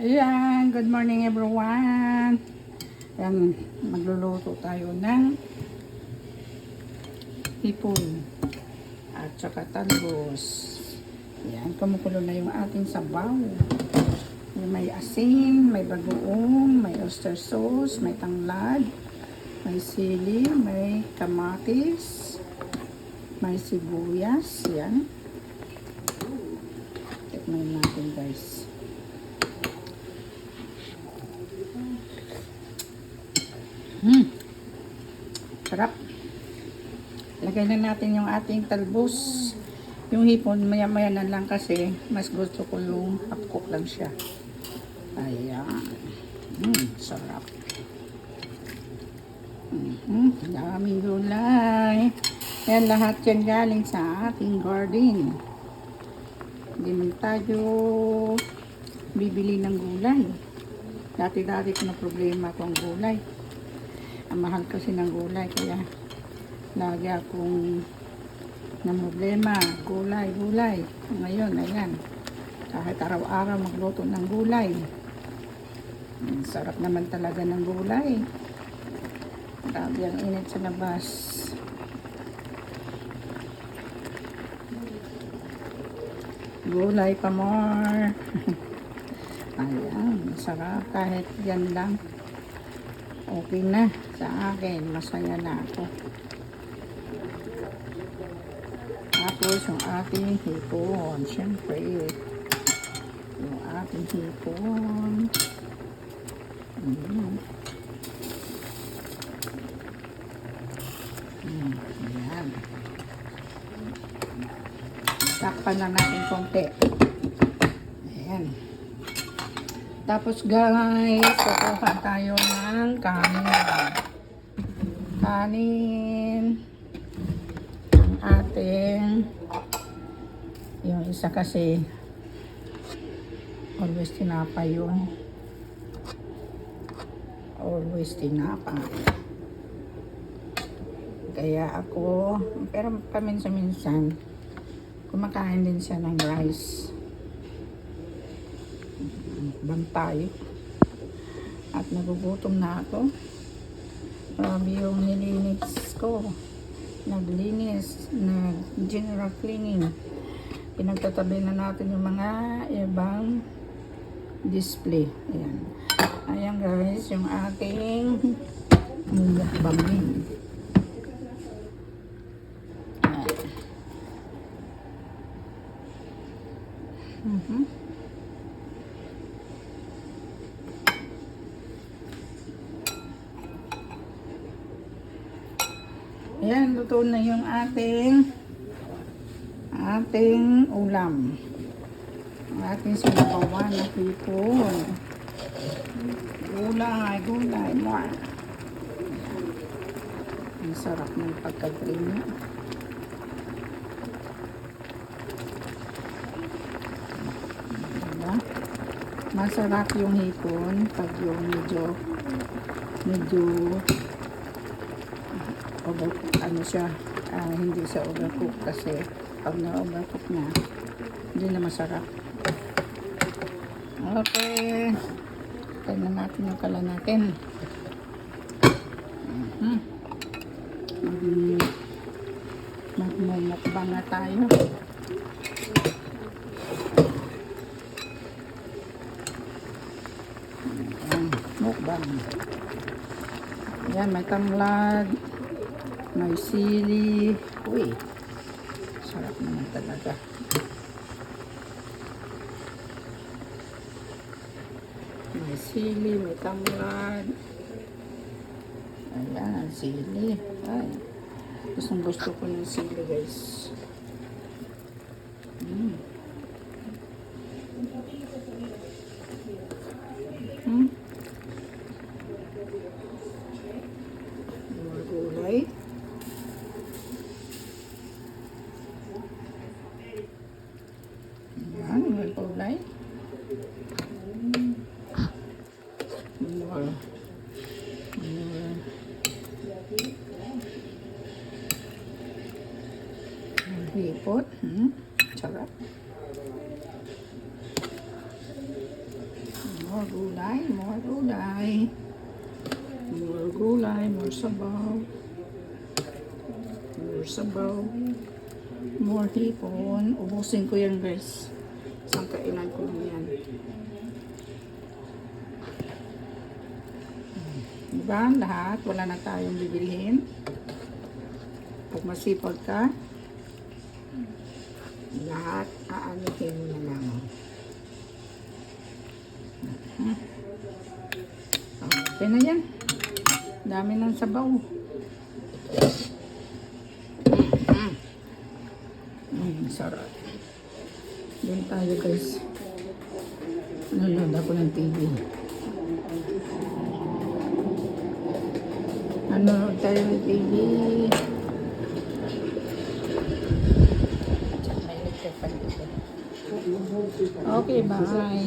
Ayan, good morning everyone. Ayan, magluluto tayo ng hipon at saka talbos. Ayan, kumukulo na yung ating sabaw. May asin, may bagoong, may oyster sauce, may tanglad, may sili, may kamatis, may sibuyas. Ayan. Tikman natin guys. Sarap. Lagay na natin yung ating talbos. Yung hipon, maya-maya na lang kasi mas gusto ko yung half-cook lang siya. Ayan. Sarap. Daming gulay. Ayan, lahat yan galing sa ating garden. Hindi man tayo bibili ng gulay. Dati-dati ko na problema kung gulay. Ang mahal kasi ng gulay, kaya lagi akong na problema, gulay. Ngayon, ayan, kahit araw-araw magluto ng gulay. Sarap naman talaga ng gulay. Grabe ang init sa labas. Gulay pa more. Ayan, sarap kahit yan lang. Okay na sa akin, masaya na ako. Tapos yung ating hipon, syempre yung ating hipon. Ayan. Takpan na natin konti. Ayan. Tapos guys, kukuha tayo ng kanin. Ang ating, yung isa kasi, always tinapay yun. Always tinapay. Kaya ako, pero paminsan-minsan, kumakain din siya ng rice. Bantay. At nagugutom na ako. Grabe yung nilinis ko. Naglinis, general cleaning. Pinagtatabi na natin yung mga ibang display. Ayan. Ayan guys, yung ating bambing. Ayan, luto na yung ating ulam. Ang ating sinabawan na hipon. Gulay, more. Ang sarap ng pagka-creamy. Diba? Masarap yung hipon pag yung medyo ano siya, hindi siya overcook kasi pag na-overcook na, hindi na masarap. Okay. Tignan natin yung kala natin. Magmumukbang na tayo. Mukbang. Yan, may tanglad. May sili. Uy, sarap naman talaga. May sili, may tanglad. Ayan, sili. Ay, gusto ko yung sili guys. Mga gulay. Ayan, mga gulay. Hipot. Sarap. More gulay, more gulay. More gulay, more sabaw. More sabaw. More hipon. Ubusin ko yan guys. Isang kainan ko lang yan. Diba? Lahat. Wala na tayong bibilihin. Pag masipag ka, lahat aanihin mo na lang. Okay na yan. Dami ng sabaw. Sarap. Doon tayo guys. Nanonood ako ng TV. Nanonood tayo ng TV. Okay, bye.